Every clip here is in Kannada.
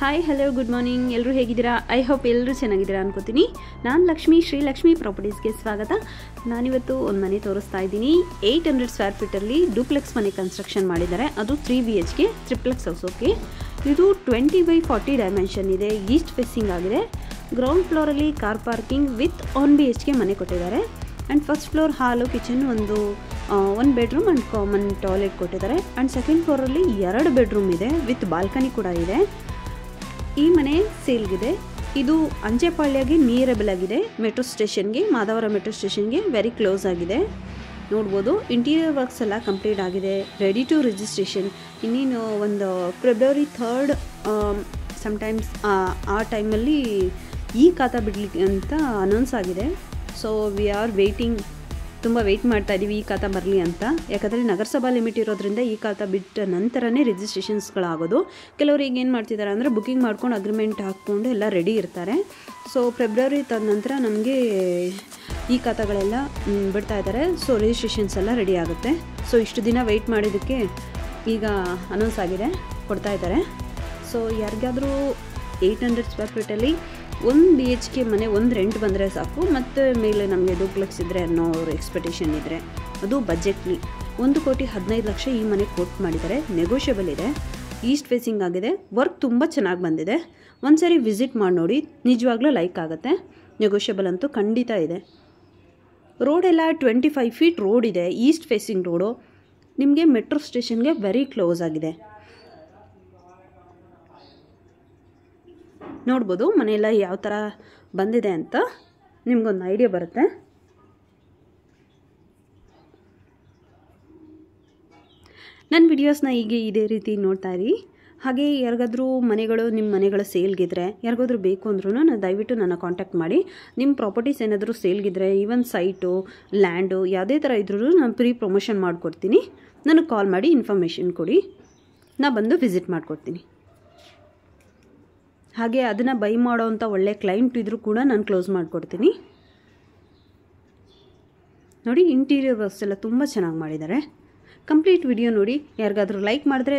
Hi hello good morning. ಎಲ್ಲರೂ ಹೇಗಿದ್ದೀರಾ? ಐ ಹೋಪ್ ಎಲ್ಲರೂ ಚೆನ್ನಾಗಿದ್ದೀರಾ ಅನ್ಕೋತೀನಿ. ನಾನು ಲಕ್ಷ್ಮಿ, ಶ್ರೀ ಲಕ್ಷ್ಮಿ ಪ್ರಾಪರ್ಟೀಸ್ಗೆ ಸ್ವಾಗತ. ನಾನಿವತ್ತು ಒಂದು ಮನೆ ತೋರಿಸ್ತಾ ಇದ್ದೀನಿ. 800 ಸ್ಕ್ವೇರ್ ಫೀಟಲ್ಲಿ ಡೂಪ್ಲೆಕ್ಸ್ ಮನೆ ಕನ್ಸ್ಟ್ರಕ್ಷನ್ ಮಾಡಿದ್ದಾರೆ. ಅದು 3 BHK ಟ್ರಿಪ್ಲೆಕ್ಸ್ ಹೌಸ್. ಓಕೆ, ಇದು 20x40 ಡೈಮೆನ್ಷನ್ ಇದೆ. ಈಸ್ಟ್ ಫೇಸಿಂಗ್ ಆಗಿದೆ. ಗ್ರೌಂಡ್ ಫ್ಲೋರಲ್ಲಿ ಕಾರ್ ಪಾರ್ಕಿಂಗ್ ವಿತ್ 1 BHK ಮನೆ ಕೊಟ್ಟಿದ್ದಾರೆ. And first floor hall, kitchen, ಒಂದು ಬೆಡ್ರೂಮ್ ಆ್ಯಂಡ್ ಕಾಮನ್ ಟಾಯ್ಲೆಟ್ ಕೊಟ್ಟಿದ್ದಾರೆ. ಆ್ಯಂಡ್ ಸೆಕೆಂಡ್ ಫ್ಲೋರಲ್ಲಿ 2 ಬೆಡ್ರೂಮ್ ಇದೆ ವಿತ್ ಬಾಲ್ಕನಿ ಕೂಡ ಇದೆ. ಈ ಮನೆ ಸೇಲ್ಗಿದೆ. ಇದು ಅಂಚೆಪಾಳ್ಯಗೆ ನಿಯರಬಲ್ ಆಗಿದೆ. ಮೆಟ್ರೋ ಸ್ಟೇಷನ್ಗೆ, ಮಾಧವರ ಮೆಟ್ರೋ ಸ್ಟೇಷನ್ಗೆ ವೆರಿ ಕ್ಲೋಸ್ ಆಗಿದೆ. ನೋಡ್ಬೋದು, ಇಂಟೀರಿಯರ್ ವರ್ಕ್ಸ್ ಎಲ್ಲ ಕಂಪ್ಲೀಟ್ ಆಗಿದೆ. ರೆಡಿ ಟು ರಿಜಿಸ್ಟ್ರೇಷನ್. ಇನ್ನೇನು ಒಂದು ಫೆಬ್ರವರಿ 3rd ಸಮ್ಟೈಮ್ಸ್ ಆ ಟೈಮಲ್ಲಿ ಈ ಖಾತಾ ಬಿಡಲಿಕ್ಕೆ ಅಂತ ಅನೌನ್ಸ್ ಆಗಿದೆ. ಸೊ ವಿ ಆರ್ ವೇಟಿಂಗ್, ತುಂಬ ವೆಯ್ಟ್ ಮಾಡ್ತಾ ಇದ್ದೀವಿ ಈ ಖಾತಾ ಬರಲಿ ಅಂತ. ಯಾಕಂದರೆ ನಗರಸಭಾ ಲಿಮಿಟ್ ಇರೋದ್ರಿಂದ ಈ ಖಾತಾ ಬಿಟ್ಟ ನಂತರನೇ ರಿಜಿಸ್ಟ್ರೇಷನ್ಸ್ಗಳಾಗೋದು. ಕೆಲವರು ಈಗ ಏನು ಮಾಡ್ತಿದ್ದಾರೆ ಅಂದರೆ ಬುಕ್ಕಿಂಗ್ ಮಾಡ್ಕೊಂಡು ಅಗ್ರಿಮೆಂಟ್ ಹಾಕ್ಕೊಂಡು ಎಲ್ಲ ರೆಡಿ ಇರ್ತಾರೆ. ಸೊ ಫೆಬ್ರವರಿ ತದನಂತರ ನಮಗೆ ಈ ಖಾತಾಗಳೆಲ್ಲ ಬಿಡ್ತಾ ಇದ್ದಾರೆ. ಸೊ ರಿಜಿಸ್ಟ್ರೇಷನ್ಸ್ ಎಲ್ಲ ರೆಡಿ ಆಗುತ್ತೆ. ಸೊ ಇಷ್ಟು ದಿನ ವೆಯ್ಟ್ ಮಾಡಿದ್ದಕ್ಕೆ ಈಗ ಅನೌನ್ಸ್ ಆಗಿದೆ, ಕೊಡ್ತಾ ಇದ್ದಾರೆ. ಸೊ ಯಾರಿಗಾದರೂ 800 ಸ್ಕ್ವೇರ್ ಫೀಟಲ್ಲಿ 1 BHK ಮನೆ ಒಂದು ರೆಂಟ್ ಬಂದರೆ ಸಾಕು. ಮತ್ತು ಮೇಲೆ ನಮಗೆ ಡೂಪ್ಲೆಕ್ಸ್ ಇದ್ದರೆ ಅನ್ನೋ ಅವ್ರ ಎಕ್ಸ್ಪೆಕ್ಟೇಷನ್ ಇದ್ದರೆ, ಅದು ಬಜೆಟ್ಲಿ 1,15,00,000 ಈ ಮನೆ ಕೋಟ್ ಮಾಡಿದ್ದಾರೆ. ನೆಗೋಷಿಯಬಲ್ ಇದೆ. ಈಸ್ಟ್ ಫೇಸಿಂಗ್ ಆಗಿದೆ. ವರ್ಕ್ ತುಂಬ ಚೆನ್ನಾಗಿ ಬಂದಿದೆ. ಒಂದು ಸಾರಿ ವಿಸಿಟ್ ಮಾಡಿ ನೋಡಿ, ನಿಜವಾಗ್ಲೂ ಲೈಕ್ ಆಗುತ್ತೆ. ನೆಗೋಷಿಯಬಲ್ ಅಂತೂ ಖಂಡಿತ ಇದೆ. ರೋಡೆಲ್ಲ 25 ಫೀಟ್ ರೋಡ್ ಇದೆ. East facing road. ನಿಮಗೆ ಮೆಟ್ರೋ ಸ್ಟೇಷನ್ಗೆ ವೆರಿ ಕ್ಲೋಸ್ ಆಗಿದೆ. ನೋಡ್ಬೋದು ಮನೆಯೆಲ್ಲ ಯಾವ ಥರ ಬಂದಿದೆ ಅಂತ ನಿಮ್ಗೊಂದು ಐಡಿಯಾ ಬರುತ್ತೆ. ನನ್ನ ವಿಡಿಯೋಸ್ನ ಹೀಗೆ ಇದೇ ರೀತಿ ನೋಡ್ತಾ ಇರಿ. ಹಾಗೆ ಯಾರಿಗಾದ್ರೂ ಮನೆಗಳು, ನಿಮ್ಮ ಮನೆಗಳು ಸೇಲ್ಗಿದ್ರೆ, ಯಾರಿಗಾದ್ರೂ ಬೇಕು ಅಂದ್ರೂ ದಯವಿಟ್ಟು ನನ್ನ ಕಾಂಟ್ಯಾಕ್ಟ್ ಮಾಡಿ. ನಿಮ್ಮ ಪ್ರಾಪರ್ಟೀಸ್ ಏನಾದರೂ ಸೇಲ್ಗಿದ್ರೆ, ಈವನ್ ಸೈಟು, ಲ್ಯಾಂಡು, ಯಾವುದೇ ಥರ ಇದ್ರೂ ನಾನು ಪ್ರೀ ಪ್ರಮೋಷನ್ ಮಾಡಿಕೊಡ್ತೀನಿ. ನನಗೆ ಕಾಲ್ ಮಾಡಿ ಇನ್ಫಾರ್ಮೇಷನ್ ಕೊಡಿ, ನಾನು ಬಂದು ವಿಸಿಟ್ ಮಾಡಿಕೊಡ್ತೀನಿ. ಹಾಗೆ ಅದನ್ನು ಬೈ ಮಾಡೋ ಅಂಥ ಒಳ್ಳೆ ಕ್ಲೈಂಟ್ ಇದ್ದರೂ ಕೂಡ ನಾನು ಕ್ಲೋಸ್ ಮಾಡಿಕೊಡ್ತೀನಿ. ನೋಡಿ, ಇಂಟೀರಿಯರ್ ವರ್ಕ್ಸ್ ಎಲ್ಲ ತುಂಬ ಚೆನ್ನಾಗಿ ಮಾಡಿದ್ದಾರೆ. ಕಂಪ್ಲೀಟ್ ವಿಡಿಯೋ ನೋಡಿ. ಯಾರಿಗಾದರೂ ಲೈಕ್ ಮಾಡಿದ್ರೆ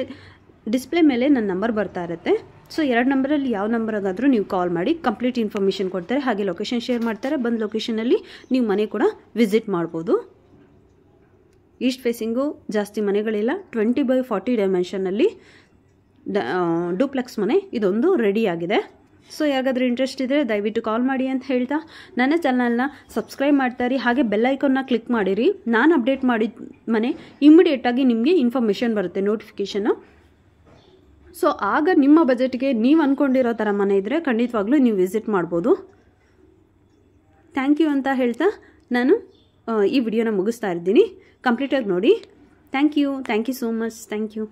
ಡಿಸ್ಪ್ಲೇ ಮೇಲೆ ನನ್ನ ನಂಬರ್ ಬರ್ತಾ ಇರುತ್ತೆ. ಸೊ 2 ನಂಬರಲ್ಲಿ ಯಾವ ನಂಬರ್ಗಾದರೂ ನೀವು ಕಾಲ್ ಮಾಡಿ ಕಂಪ್ಲೀಟ್ ಇನ್ಫಾರ್ಮೇಷನ್ ಕೊಡ್ತಾರೆ. ಹಾಗೆ ಲೊಕೇಶನ್ ಶೇರ್ ಮಾಡ್ತಾರೆ. ಬಂದು ಲೊಕೇಶನಲ್ಲಿ ನೀವು ಮನೆ ಕೂಡ ವಿಸಿಟ್ ಮಾಡ್ಬೋದು. ಈಸ್ಟ್ ಫೇಸಿಂಗು ಜಾಸ್ತಿ ಮನೆಗಳಿಲ್ಲ. 20x40 ಡೈಮೆನ್ಷನ್ನಲ್ಲಿ ಡೂಪ್ಲೆಕ್ಸ್ ಮನೆ ಇದೊಂದು ರೆಡಿ ಆಗಿದೆ. ಸೊ ಯಾರಿಗಾದ್ರೂ ಇಂಟ್ರೆಸ್ಟ್ ಇದ್ದರೆ ದಯವಿಟ್ಟು ಕಾಲ್ ಮಾಡಿ ಅಂತ ಹೇಳ್ತಾ, ನನ್ನ ಚಾನಲ್ನ ಸಬ್ಸ್ಕ್ರೈಬ್ ಮಾಡ್ತಾಯಿರಿ. ಹಾಗೆ ಬೆಲ್ ಐಕಾನ್ನ ಕ್ಲಿಕ್ ಮಾಡಿರಿ. ನಾನು ಅಪ್ಡೇಟ್ ಮಾಡಿದ ಮನೆ ಇಮಿಡಿಯೇಟಾಗಿ ನಿಮಗೆ ಇನ್ಫಾರ್ಮೇಷನ್ ಬರುತ್ತೆ, ನೋಟಿಫಿಕೇಷನ್ನು. ಸೊ ಆಗ ನಿಮ್ಮ ಬಜೆಟ್ಗೆ ನೀವು ಅಂದ್ಕೊಂಡಿರೋ ಥರ ಮನೆ ಇದ್ದರೆ ಖಂಡಿತವಾಗ್ಲೂ ನೀವು ವಿಸಿಟ್ ಮಾಡ್ಬೋದು. ಥ್ಯಾಂಕ್ ಯು ಅಂತ ಹೇಳ್ತಾ ನಾನು ಈ ವಿಡಿಯೋನ ಮುಗಿಸ್ತಾ ಇದ್ದೀನಿ. ಕಂಪ್ಲೀಟಾಗಿ ನೋಡಿ. Thank you so much. Thank you.